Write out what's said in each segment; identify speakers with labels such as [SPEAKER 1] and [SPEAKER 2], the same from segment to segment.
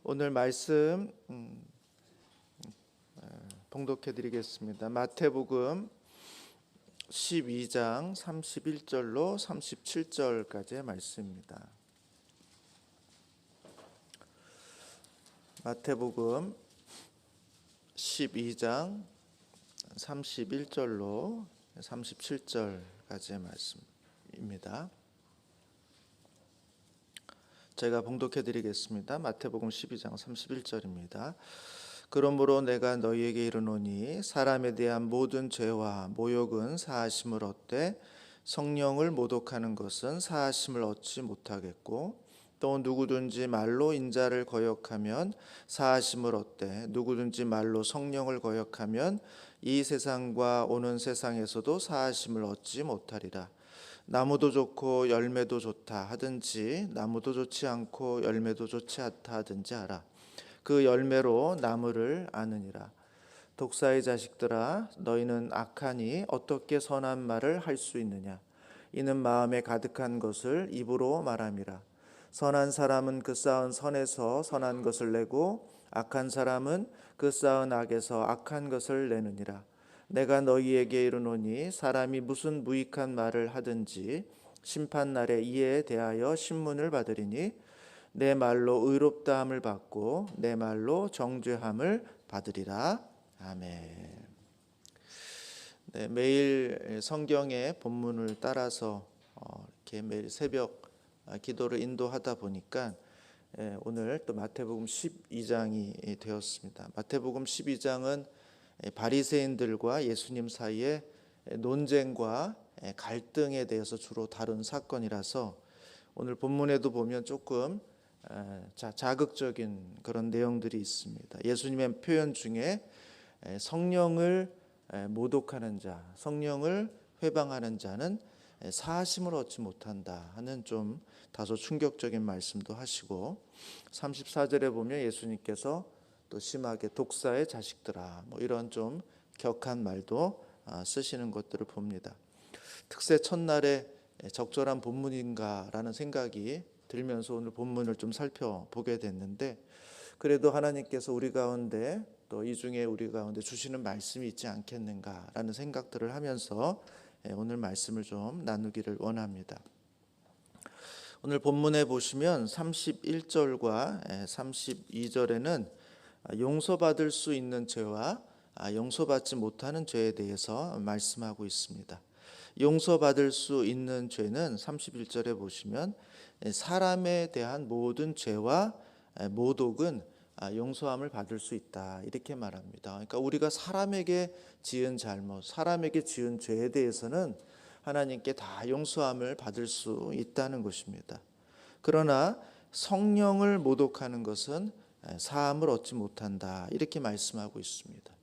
[SPEAKER 1] 오늘 말씀 봉독해 드리겠습니다. 마태복음 12장 31절로 37절까지의 말씀입니다. 마태복음 12장 31절로 37절까지의 말씀입니다. 제가 봉독해 드리겠습니다. 마태복음 12장 31절입니다. 그러므로 내가 너희에게 이르노니 사람에 대한 모든 죄와 모욕은 사하심을 얻되 성령을 모독하는 것은 사하심을 얻지 못하겠고 또 누구든지 말로 인자를 거역하면 사하심을 얻되 누구든지 말로 성령을 거역하면 이 세상과 오는 세상에서도 사하심을 얻지 못하리라. 나무도 좋고 열매도 좋다 하든지 나무도 좋지 않고 열매도 좋지 않다 하든지 알아. 그 열매로 나무를 아느니라. 독사의 자식들아, 너희는 악하니 어떻게 선한 말을 할 수 있느냐? 이는 마음에 가득한 것을 입으로 말함이라. 선한 사람은 그 쌓은 선에서 선한 것을 내고 악한 사람은 그 쌓은 악에서 악한 것을 내느니라. 내가 너희에게 이르노니 사람이 무슨 무익한 말을 하든지 심판날에 이에 대하여 신문을 받으리니 내 말로 의롭다함을 받고 내 말로 정죄함을 받으리라. 아멘. 네, 매일 성경의 본문을 따라서 이렇게 매일 새벽 기도를 인도하다 보니까 오늘 또 마태복음 12장이 되었습니다. 마태복음 12장은 바리새인들과 예수님 사이의 논쟁과 갈등에 대해서 주로 다룬 사건이라서 오늘 본문에도 보면 조금 자극적인 그런 내용들이 있습니다. 예수님의 표현 중에 성령을 모독하는 자, 성령을 회방하는 자는 사하심을 얻지 못한다 하는 좀 다소 충격적인 말씀도 하시고 34절에 보면 예수님께서 또 심하게 독사의 자식들아 이런 좀 격한 말도 쓰시는 것들을 봅니다. 특세 첫날에 적절한 본문인가라는 생각이 들면서 오늘 본문을 좀 살펴보게 됐는데 그래도 하나님께서 우리 가운데 또 이 중에 우리 가운데 주시는 말씀이 있지 않겠는가라는 생각들을 하면서 오늘 말씀을 좀 나누기를 원합니다. 오늘 본문에 보시면 31절과 32절에는 용서받을 수 있는 죄와 용서받지 못하는 죄에 대해서 말씀하고 있습니다. 용서받을 수 있는 죄는 31절에 보시면 사람에 대한 모든 죄와 모독은 용서함을 받을 수 있다 이렇게 말합니다. 그러니까 우리가 사람에게 지은 잘못, 사람에게 지은 죄에 대해서는 하나님께 다 용서함을 받을 수 있다는 것입니다. 그러나 성령을 모독하는 것은 사함을 얻지 못한다 이렇게 말씀하고 있습니다.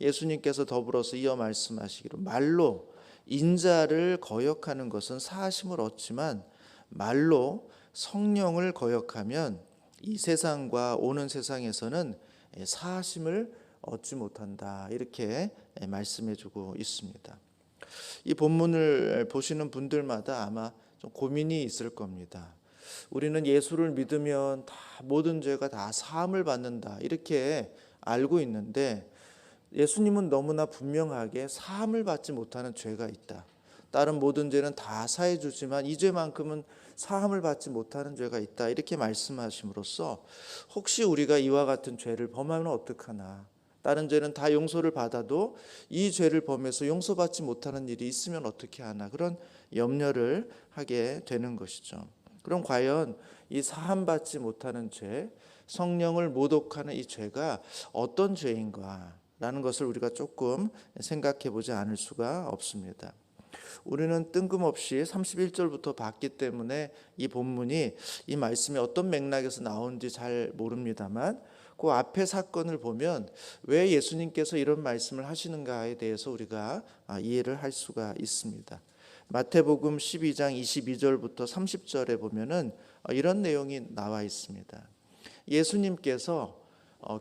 [SPEAKER 1] 예수님께서 더불어서 이어 말씀하시기로 말로 인자를 거역하는 것은 사하심을 얻지만 말로 성령을 거역하면 이 세상과 오는 세상에서는 사하심을 얻지 못한다 이렇게 말씀해주고 있습니다. 이 본문을 보시는 분들마다 아마 좀 고민이 있을 겁니다. 우리는 예수를 믿으면 다 모든 죄가 다 사함을 받는다 이렇게 알고 있는데 예수님은 너무나 분명하게 사함을 받지 못하는 죄가 있다. 다른 모든 죄는 다 사해 주지만 이 죄만큼은 사함을 받지 못하는 죄가 있다 이렇게 말씀하심으로써 혹시 우리가 이와 같은 죄를 범하면 어떡하나, 다른 죄는 다 용서를 받아도 이 죄를 범해서 용서받지 못하는 일이 있으면 어떻게 하나 그런 염려를 하게 되는 것이죠. 그럼 과연 이 사함받지 못하는 죄, 성령을 모독하는 이 죄가 어떤 죄인가 라는 것을 우리가 조금 생각해 보지 않을 수가 없습니다. 우리는 뜬금없이 31절부터 봤기 때문에 이 본문이 이 말씀이 어떤 맥락에서 나오는지 잘 모릅니다만 그 앞에 사건을 보면 왜 예수님께서 이런 말씀을 하시는가에 대해서 우리가 이해를 할 수가 있습니다. 마태복음 12장 22절부터 30절에 보면은 이런 내용이 나와 있습니다. 예수님께서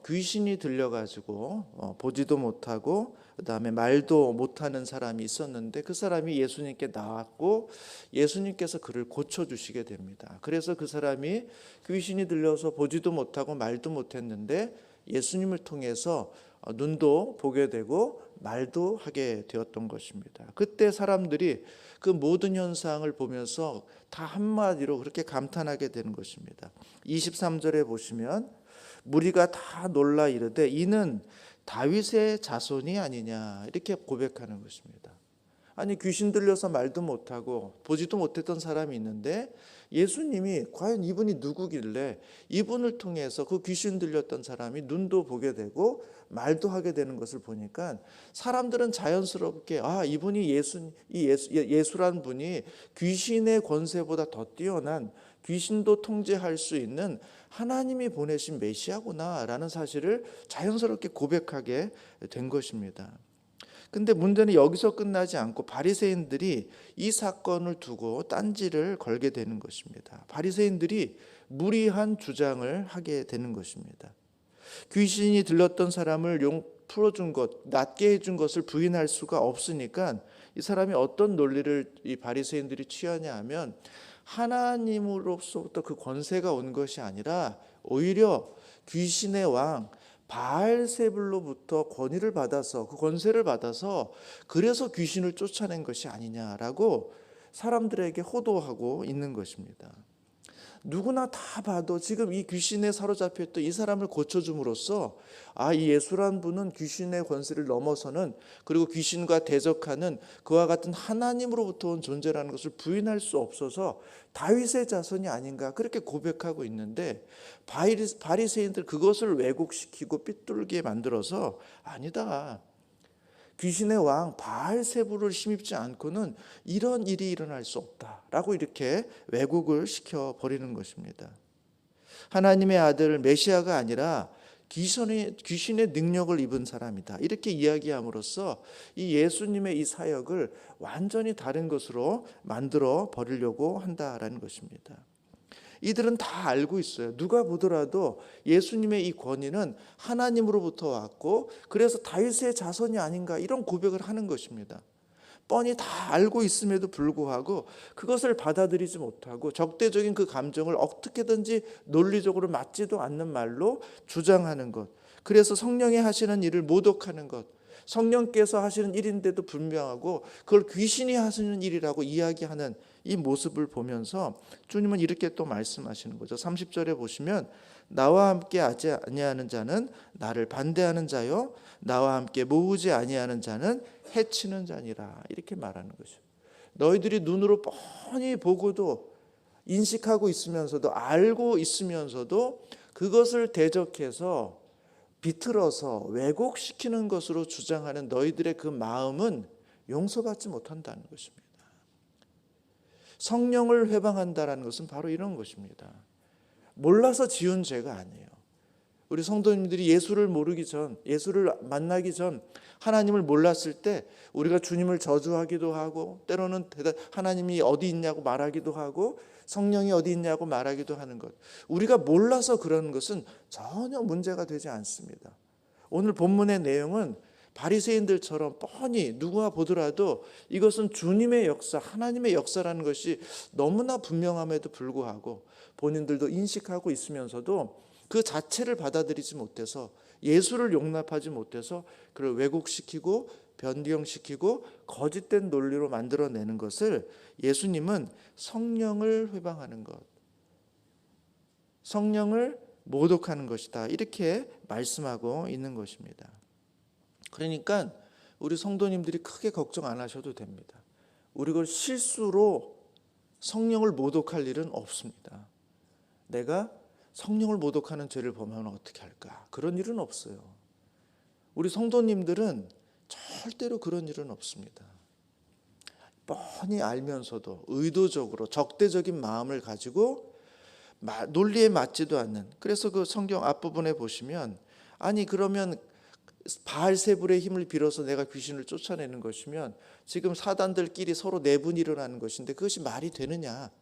[SPEAKER 1] 귀신이 들려가지고 보지도 못하고 그다음에 말도 못하는 사람이 있었는데 그 사람이 예수님께 나왔고 예수님께서 그를 고쳐주시게 됩니다. 그래서 그 사람이 귀신이 들려서 보지도 못하고 말도 못했는데 예수님을 통해서 눈도 보게 되고 말도 하게 되었던 것입니다. 그때 사람들이 그 모든 현상을 보면서 다 한마디로 그렇게 감탄하게 되는 것입니다. 23절에 보시면 무리가 다 놀라 이르되 이는 다윗의 자손이 아니냐 이렇게 고백하는 것입니다. 아니 귀신 들려서 말도 못하고 보지도 못했던 사람이 있는데 예수님이 과연 이분이 누구길래 이분을 통해서 그 귀신 들렸던 사람이 눈도 보게 되고 말도 하게 되는 것을 보니까 사람들은 자연스럽게 이분이 예수란 분이 귀신의 권세보다 더 뛰어난 귀신도 통제할 수 있는 하나님이 보내신 메시아구나라는 사실을 자연스럽게 고백하게 된 것입니다. 근데 문제는 여기서 끝나지 않고 바리새인들이 이 사건을 두고 딴지를 걸게 되는 것입니다. 바리새인들이 무리한 주장을 하게 되는 것입니다. 귀신이 들렸던 사람을 풀어준 것, 낫게 해준 것을 부인할 수가 없으니까 이 사람이 어떤 논리를 이 바리새인들이 취하냐 하면 하나님으로부터 그 권세가 온 것이 아니라 오히려 귀신의 왕 바알세불로부터 권위를 받아서 그 권세를 받아서 그래서 귀신을 쫓아낸 것이 아니냐라고 사람들에게 호도하고 있는 것입니다. 누구나 다 봐도 지금 이 귀신에 사로잡혔던 이 사람을 고쳐줌으로써 이 예수란 분은 귀신의 권세를 넘어서는 그리고 귀신과 대적하는 그와 같은 하나님으로부터 온 존재라는 것을 부인할 수 없어서 다윗의 자손이 아닌가 그렇게 고백하고 있는데 바리새인들 그것을 왜곡시키고 삐뚤게 만들어서 아니다. 귀신의 왕 바알세불을 힘입지 않고는 이런 일이 일어날 수 없다라고 이렇게 왜곡을 시켜버리는 것입니다. 하나님의 아들 메시아가 아니라 귀신의 능력을 입은 사람이다 이렇게 이야기함으로써 이 예수님의 이 사역을 완전히 다른 것으로 만들어 버리려고 한다라는 것입니다. 이들은 다 알고 있어요. 누가 보더라도 예수님의 이 권위는 하나님으로부터 왔고 그래서 다윗의 자손이 아닌가 이런 고백을 하는 것입니다. 뻔히 다 알고 있음에도 불구하고 그것을 받아들이지 못하고 적대적인 그 감정을 어떻게든지 논리적으로 맞지도 않는 말로 주장하는 것, 그래서 성령이 하시는 일을 모독하는 것, 성령께서 하시는 일인데도 불명하고 그걸 귀신이 하시는 일이라고 이야기하는 이 모습을 보면서 주님은 이렇게 또 말씀하시는 거죠. 30절에 보시면 나와 함께 하지 아니하는 자는 나를 반대하는 자요 나와 함께 모으지 아니하는 자는 해치는 자니라 이렇게 말하는 것이죠. 너희들이 눈으로 뻔히 보고도 인식하고 있으면서도 알고 있으면서도 그것을 대적해서 비틀어서 왜곡시키는 것으로 주장하는 너희들의 그 마음은 용서받지 못한다는 것입니다. 성령을 회방한다는 것은 바로 이런 것입니다. 몰라서 지은 죄가 아니에요. 우리 성도님들이 예수를 모르기 전, 예수를 만나기 전 하나님을 몰랐을 때 우리가 주님을 저주하기도 하고 때로는 하나님이 어디 있냐고 말하기도 하고 성령이 어디 있냐고 말하기도 하는 것, 우리가 몰라서 그러는 것은 전혀 문제가 되지 않습니다. 오늘 본문의 내용은 바리새인들처럼 뻔히 누가 보더라도 이것은 주님의 역사, 하나님의 역사라는 것이 너무나 분명함에도 불구하고 본인들도 인식하고 있으면서도 그 자체를 받아들이지 못해서 예수를 용납하지 못해서 그를 왜곡시키고 변경시키고 거짓된 논리로 만들어내는 것을 예수님은 성령을 회방하는 것, 성령을 모독하는 것이다 이렇게 말씀하고 있는 것입니다. 그러니까 우리 성도님들이 크게 걱정 안 하셔도 됩니다. 우리가 실수로 성령을 모독할 일은 없습니다. 내가 성령을 모독하는 죄를 범하면 어떻게 할까? 그런 일은 없어요. 우리 성도님들은 절대로 그런 일은 없습니다. 뻔히 알면서도 의도적으로 적대적인 마음을 가지고 논리에 맞지도 않는, 그래서 그 성경 앞부분에 보시면 아니 그러면 바알세불의 힘을 빌어서 내가 귀신을 쫓아내는 것이면 지금 사단들끼리 서로 내분이 일어나는 것인데 그것이 말이 되느냐?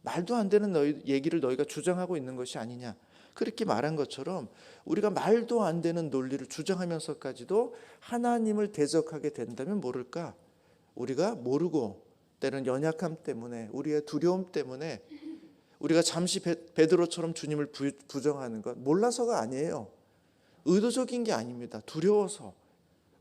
[SPEAKER 1] 말도 안 되는 얘기를 너희가 주장하고 있는 것이 아니냐? 그렇게 말한 것처럼 우리가 말도 안 되는 논리를 주장하면서까지도 하나님을 대적하게 된다면 모를까? 우리가 모르고 때는 연약함 때문에, 우리의 두려움 때문에 우리가 잠시 베드로처럼 주님을 부정하는 것 몰라서가 아니에요. 의도적인 게 아닙니다. 두려워서,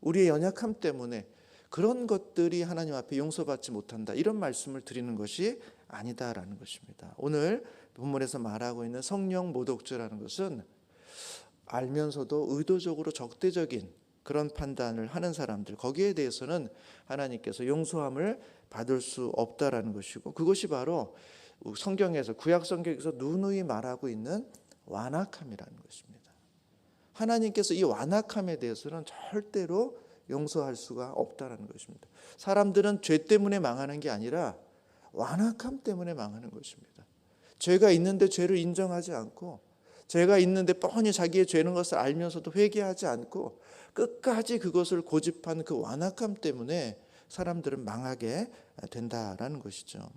[SPEAKER 1] 우리의 연약함 때문에 그런 것들이 하나님 앞에 용서받지 못한다, 이런 말씀을 드리는 것이 아니다라는 것입니다. 오늘 본문에서 말하고 있는 성령 모독죄라는 것은 알면서도 의도적으로 적대적인 그런 판단을 하는 사람들, 거기에 대해서는 하나님께서 용서함을 받을 수 없다라는 것이고, 그것이 바로 성경에서, 구약 성경에서 누누이 말하고 있는 완악함이라는 것입니다. 하나님께서 이 완악함에 대해서는 절대로 용서할 수가 없다라는 것입니다. 사람들은 죄 때문에 망하는 게 아니라 완악함 때문에 망하는 것입니다. 죄가 있는데 죄를 인정하지 않고, 죄가 있는데 뻔히 자기의 죄는 것을 알면서도 회개하지 않고 끝까지 그것을 고집한 그 완악함 때문에 사람들은 망하게 된다라는 것이죠.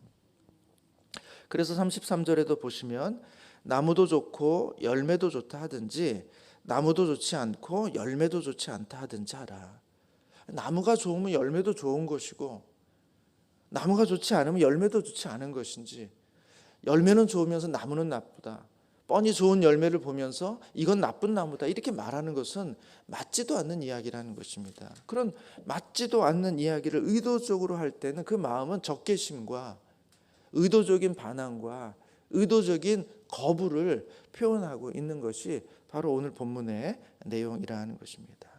[SPEAKER 1] 그래서 33절에도 보시면 나무도 좋고 열매도 좋다 하든지 나무도 좋지 않고 열매도 좋지 않다 하든지 하라. 나무가 좋으면 열매도 좋은 것이고, 나무가 좋지 않으면 열매도 좋지 않은 것인지, 열매는 좋으면서 나무는 나쁘다, 뻔히 좋은 열매를 보면서 이건 나쁜 나무다, 이렇게 말하는 것은 맞지도 않는 이야기라는 것입니다. 그런 맞지도 않는 이야기를 의도적으로 할 때는 그 마음은 적개심과 의도적인 반항과 의도적인 거부를 표현하고 있는 것이 바로 오늘 본문의 내용이라는 것입니다.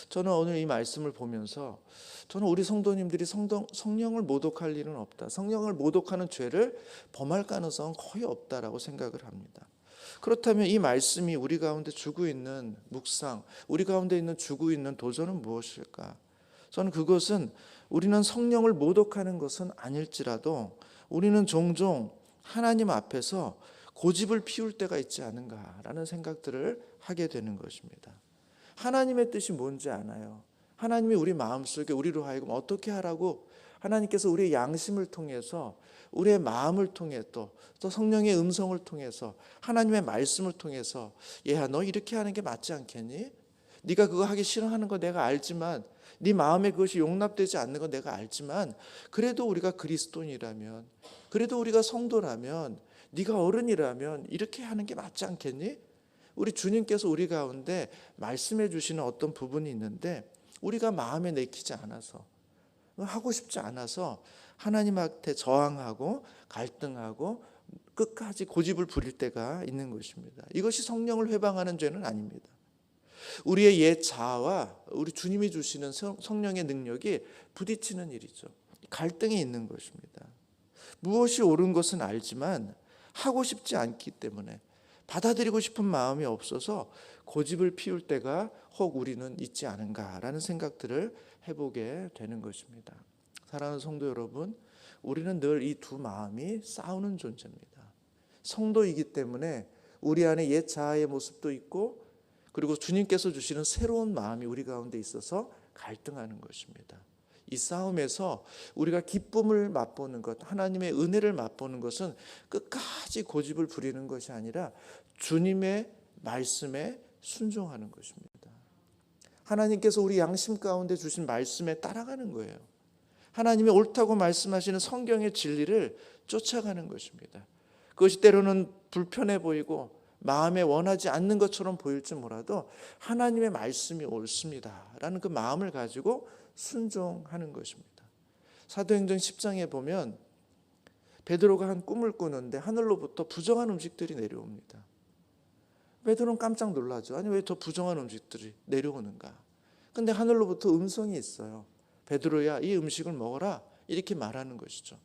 [SPEAKER 1] 저는 오늘 이 말씀을 보면서 저는 우리 성도님들이 성령을 모독할 일은 없다, 성령을 모독하는 죄를 범할 가능성은 거의 없다라고 생각을 합니다. 그렇다면 이 말씀이 우리 가운데 주고 있는 묵상, 우리 가운데 있는 주고 있는 도전은 무엇일까? 저는 그것은 우리는 성령을 모독하는 것은 아닐지라도 우리는 종종 하나님 앞에서 고집을 피울 때가 있지 않은가라는 생각들을 하게 되는 것입니다. 하나님의 뜻이 뭔지 아나요? 하나님이 우리 마음속에 우리로 하여금 어떻게 하라고, 하나님께서 우리의 양심을 통해서, 우리의 마음을 통해 또 성령의 음성을 통해서, 하나님의 말씀을 통해서, 얘야 너 이렇게 하는 게 맞지 않겠니? 네가 그거 하기 싫어하는 거 내가 알지만, 네 마음에 그것이 용납되지 않는 거 내가 알지만, 그래도 우리가 그리스도인이라면, 그래도 우리가 성도라면, 네가 어른이라면 이렇게 하는 게 맞지 않겠니? 우리 주님께서 우리 가운데 말씀해 주시는 어떤 부분이 있는데 우리가 마음에 내키지 않아서, 하고 싶지 않아서 하나님한테 저항하고 갈등하고 끝까지 고집을 부릴 때가 있는 것입니다. 이것이 성령을 회방하는 죄는 아닙니다. 우리의 옛 자아와 우리 주님이 주시는 성령의 능력이 부딪히는 일이죠. 갈등이 있는 것입니다. 무엇이 옳은 것은 알지만 하고 싶지 않기 때문에, 받아들이고 싶은 마음이 없어서 고집을 피울 때가 혹 우리는 있지 않은가라는 생각들을 해보게 되는 것입니다. 사랑하는 성도 여러분, 우리는 늘 이 두 마음이 싸우는 존재입니다. 성도이기 때문에 우리 안에 옛 자아의 모습도 있고, 그리고 주님께서 주시는 새로운 마음이 우리 가운데 있어서 갈등하는 것입니다. 이 싸움에서 우리가 기쁨을 맛보는 것, 하나님의 은혜를 맛보는 것은 끝까지 고집을 부리는 것이 아니라 주님의 말씀에 순종하는 것입니다. 하나님께서 우리 양심 가운데 주신 말씀에 따라가는 거예요. 하나님의 옳다고 말씀하시는 성경의 진리를 쫓아가는 것입니다. 그것이 때로는 불편해 보이고 마음에 원하지 않는 것처럼 보일지 몰라도 하나님의 말씀이 옳습니다라는 그 마음을 가지고 순종하는 것입니다. 사도행전 10장에 보면 베드로가 한 꿈을 꾸는데 하늘로부터 부정한 음식들이 내려옵니다. 베드로는 깜짝 놀라죠. 아니 왜 저 부정한 음식들이 내려오는가? 근데 하늘로부터 음성이 있어요. 베드로야, 이 음식을 먹어라, 이렇게 말하는 것이죠.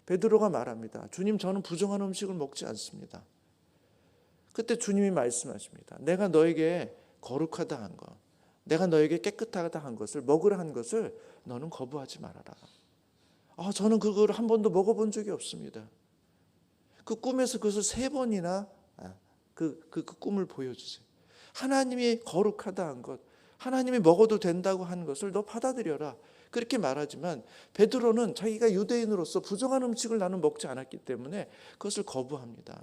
[SPEAKER 1] 베드로가 말합니다. 주님, 저는 부정한 음식을 먹지 않습니다. 그때 주님이 말씀하십니다. 내가 너에게 거룩하다 한 것, 내가 너에게 깨끗하다 한 것을, 먹으라 한 것을 너는 거부하지 말아라. 저는 그걸 한 번도 먹어본 적이 없습니다. 그 꿈에서 그것을 3번이나 그 꿈을 보여주세요. 하나님이 거룩하다 한 것, 하나님이 먹어도 된다고 한 것을 너 받아들여라, 그렇게 말하지만 베드로는 자기가 유대인으로서 부정한 음식을 나는 먹지 않았기 때문에 그것을 거부합니다.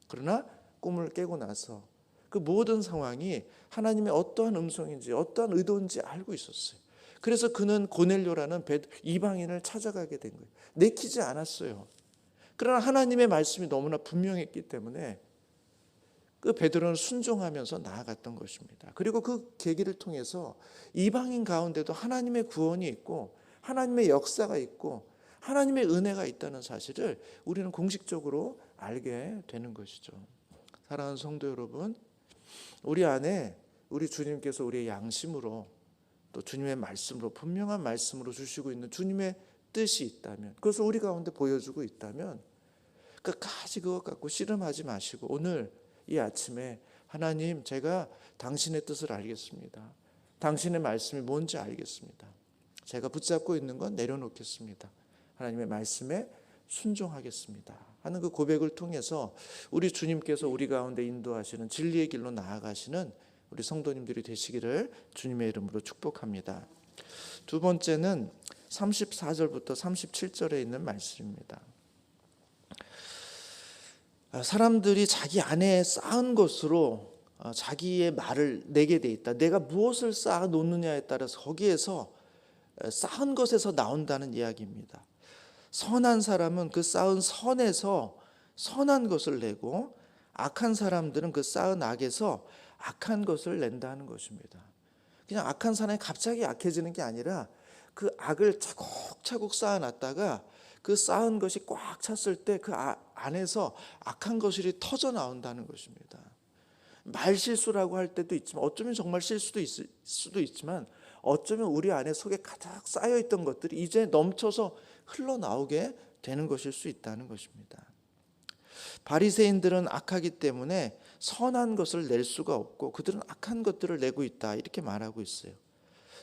[SPEAKER 1] 그러나 꿈을 깨고 나서 그 모든 상황이 하나님의 어떠한 음성인지 어떠한 의도인지 알고 있었어요. 그래서 그는 고넬료라는 이방인을 찾아가게 된 거예요. 내키지 않았어요. 그러나 하나님의 말씀이 너무나 분명했기 때문에 그 베드로는 순종하면서 나아갔던 것입니다. 그리고 그 계기를 통해서 이방인 가운데도 하나님의 구원이 있고 하나님의 역사가 있고 하나님의 은혜가 있다는 사실을 우리는 공식적으로 알게 되는 것이죠. 사랑하는 성도 여러분, 우리 안에 우리 주님께서 우리의 양심으로 또 주님의 말씀으로 분명한 말씀으로 주시고 있는 주님의 뜻이 있다면, 그것을 우리 가운데 보여주고 있다면 끝까지 그것 갖고 씨름하지 마시고 오늘 이 아침에 하나님, 제가 당신의 뜻을 알겠습니다. 당신의 말씀이 뭔지 알겠습니다. 제가 붙잡고 있는 건 내려놓겠습니다. 하나님의 말씀에 순종하겠습니다 하는 그 고백을 통해서 우리 주님께서 우리 가운데 인도하시는 진리의 길로 나아가시는 우리 성도님들이 되시기를 주님의 이름으로 축복합니다. 두 번째는 34절부터 37절에 있는 말씀입니다. 사람들이 자기 안에 쌓은 것으로 자기의 말을 내게 돼 있다. 내가 무엇을 쌓아 놓느냐에 따라서 거기에서 쌓은 것에서 나온다는 이야기입니다. 선한 사람은 그 쌓은 선에서 선한 것을 내고 악한 사람들은 그 쌓은 악에서 악한 것을 낸다는 것입니다. 그냥 악한 사람이 갑자기 악해지는 게 아니라 그 악을 차곡차곡 쌓아놨다가 그 쌓은 것이 꽉 찼을 때 그 안에서 악한 것이 터져 나온다는 것입니다. 말 실수라고 할 때도 있지만 어쩌면 정말 실수도 있을 수도 있지만 어쩌면 우리 안에 속에 가득 쌓여있던 것들이 이제 넘쳐서 흘러나오게 되는 것일 수 있다는 것입니다. 바리새인들은 악하기 때문에 선한 것을 낼 수가 없고 그들은 악한 것들을 내고 있다 이렇게 말하고 있어요.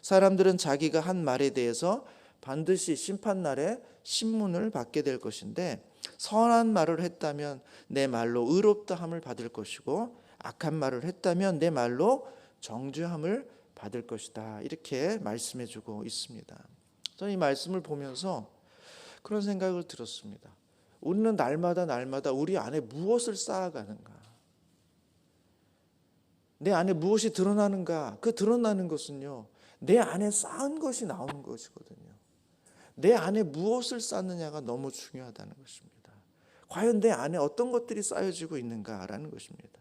[SPEAKER 1] 사람들은 자기가 한 말에 대해서 반드시 심판날에 신문을 받게 될 것인데 선한 말을 했다면 내 말로 의롭다함을 받을 것이고 악한 말을 했다면 내 말로 정죄함을 받을 것이다 이렇게 말씀해 주고 있습니다. 저는 이 말씀을 보면서 그런 생각을 들었습니다. 우리는 날마다 우리 안에 무엇을 쌓아가는가, 내 안에 무엇이 드러나는가. 그 드러나는 것은요 내 안에 쌓은 것이 나오는 것이거든요. 내 안에 무엇을 쌓느냐가 너무 중요하다는 것입니다. 과연 내 안에 어떤 것들이 쌓여지고 있는가라는 것입니다.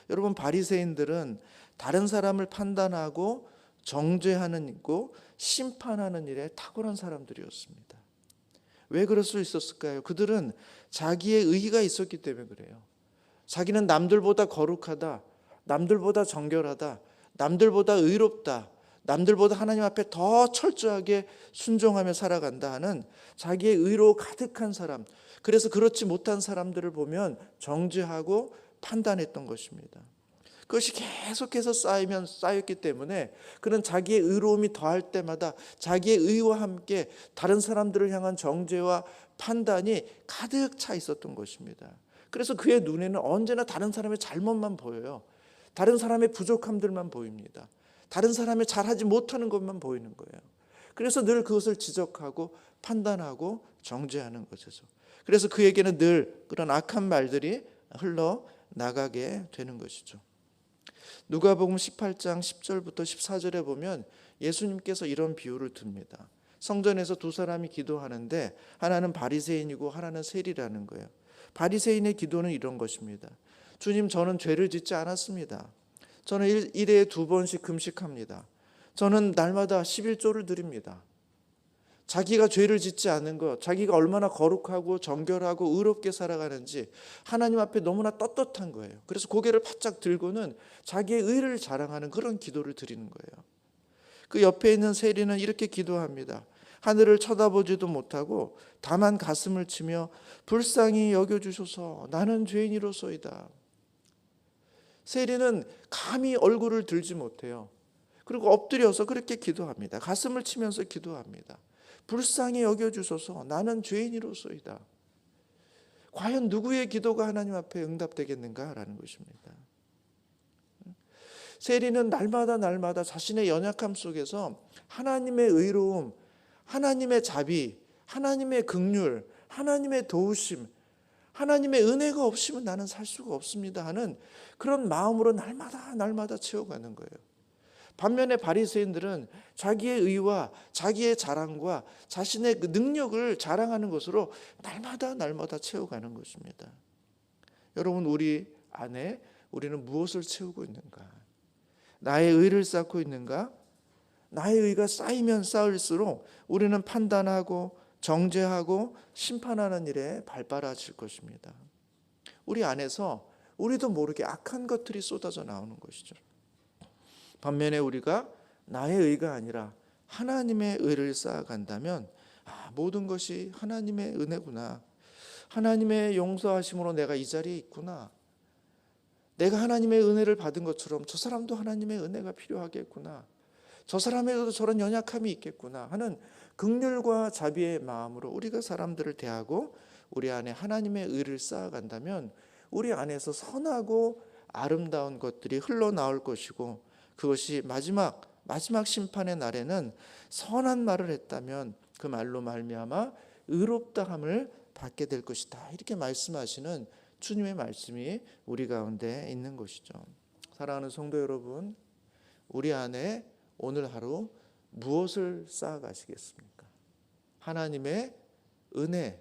[SPEAKER 1] 여러분, 바리새인들은 다른 사람을 판단하고 정죄하는 있고 심판하는 일에 탁월한 사람들이었습니다. 왜 그럴 수 있었을까요? 그들은 자기의 의의가 있었기 때문에 그래요. 자기는 남들보다 거룩하다, 남들보다 정결하다, 남들보다 의롭다, 남들보다 하나님 앞에 더 철저하게 순종하며 살아간다 하는 자기의 의로 가득한 사람, 그래서 그렇지 못한 사람들을 보면 정죄하고 판단했던 것입니다. 그것이 계속해서 쌓였기 때문에 그는 자기의 의로움이 더할 때마다 자기의 의와 함께 다른 사람들을 향한 정죄와 판단이 가득 차 있었던 것입니다. 그래서 그의 눈에는 언제나 다른 사람의 잘못만 보여요. 다른 사람의 부족함들만 보입니다. 다른 사람이 잘하지 못하는 것만 보이는 거예요. 그래서 늘 그것을 지적하고 판단하고 정죄하는 것이죠. 그래서 그에게는 늘 그런 악한 말들이 흘러나가게 되는 것이죠. 누가복음 18장 10절부터 14절에 보면 예수님께서 이런 비유를 듭니다. 성전에서 두 사람이 기도하는데 하나는 바리새인이고 하나는 세리라는 거예요. 바리새인의 기도는 이런 것입니다. 주님, 저는 죄를 짓지 않았습니다. 저는 일에 2번씩 금식합니다. 저는 날마다 11조를 드립니다. 자기가 죄를 짓지 않은 것, 자기가 얼마나 거룩하고 정결하고 의롭게 살아가는지 하나님 앞에 너무나 떳떳한 거예요. 그래서 고개를 바짝 들고는 자기의 의를 자랑하는 그런 기도를 드리는 거예요. 그 옆에 있는 세리는 이렇게 기도합니다. 하늘을 쳐다보지도 못하고 다만 가슴을 치며 불쌍히 여겨주소서, 나는 죄인이로소이다. 세리는 감히 얼굴을 들지 못해요. 그리고 엎드려서 그렇게 기도합니다. 가슴을 치면서 기도합니다. 불쌍히 여겨주소서, 나는 죄인이로소이다. 과연 누구의 기도가 하나님 앞에 응답되겠는가라는 것입니다. 세리는 날마다 자신의 연약함 속에서 하나님의 의로움, 하나님의 자비, 하나님의 긍휼, 하나님의 도우심, 하나님의 은혜가 없으면 나는 살 수가 없습니다 하는 그런 마음으로 날마다 채워가는 거예요. 반면에 바리새인들은 자기의 의와 자기의 자랑과 자신의 그 능력을 자랑하는 것으로 날마다 채워가는 것입니다. 여러분, 우리 안에 우리는 무엇을 채우고 있는가? 나의 의를 쌓고 있는가? 나의 의가 쌓이면 쌓일수록 우리는 판단하고 정죄하고 심판하는 일에 발빠라질 것입니다. 우리 안에서 우리도 모르게 악한 것들이 쏟아져 나오는 것이죠. 반면에 우리가 나의 의가 아니라 하나님의 의를 쌓아간다면 모든 것이 하나님의 은혜구나. 하나님의 용서하심으로 내가 이 자리에 있구나. 내가 하나님의 은혜를 받은 것처럼 저 사람도 하나님의 은혜가 필요하겠구나. 저 사람에게도 저런 연약함이 있겠구나 하는 긍휼과 자비의 마음으로 우리가 사람들을 대하고 우리 안에 하나님의 의를 쌓아간다면 우리 안에서 선하고 아름다운 것들이 흘러나올 것이고, 그것이 마지막 심판의 날에는 선한 말을 했다면 그 말로 말미암아 의롭다함을 받게 될 것이다. 이렇게 말씀하시는 주님의 말씀이 우리 가운데 있는 것이죠. 사랑하는 성도 여러분, 우리 안에 오늘 하루 무엇을 쌓아가시겠습니까? 하나님의 은혜,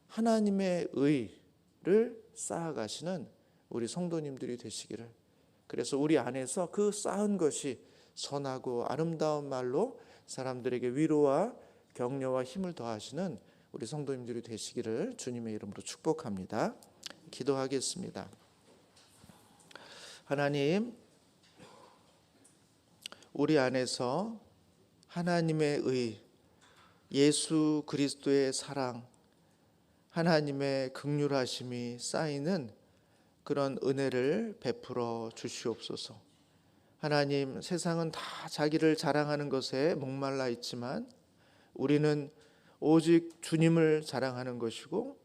[SPEAKER 1] 하나님의 의를 쌓아가시는 우리 성도님들이 되시기를, 그래서 우리 안에서 그 쌓은 것이 선하고 아름다운 말로 사람들에게 위로와 격려와 힘을 더하시는 우리 성도님들이 되시기를 주님의 이름으로 축복합니다. 기도하겠습니다. 하나님, 우리 안에서 하나님의 의, 예수 그리스도의 사랑, 하나님의 긍휼하심이 쌓이는 그런 은혜를 베풀어 주시옵소서. 하나님, 세상은 다 자기를 자랑하는 것에 목말라 있지만 우리는 오직 주님을 자랑하는 것이고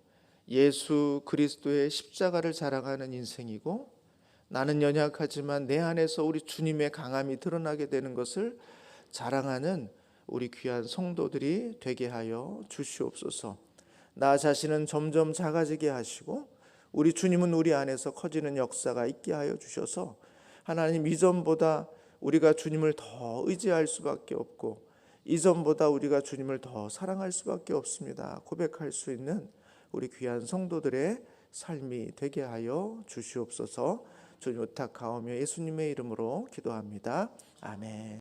[SPEAKER 1] 예수 그리스도의 십자가를 자랑하는 인생이고, 나는 연약하지만 내 안에서 우리 주님의 강함이 드러나게 되는 것을 자랑하는 우리 귀한 성도들이 되게 하여 주시옵소서. 나 자신은 점점 작아지게 하시고 우리 주님은 우리 안에서 커지는 역사가 있게 하여 주셔서 하나님, 이전보다 우리가 주님을 더 의지할 수밖에 없고 이전보다 우리가 주님을 더 사랑할 수밖에 없습니다 고백할 수 있는 우리 귀한 성도들의 삶이 되게 하여 주시옵소서. 주님 부탁하오며 예수님의 이름으로 기도합니다. 아멘.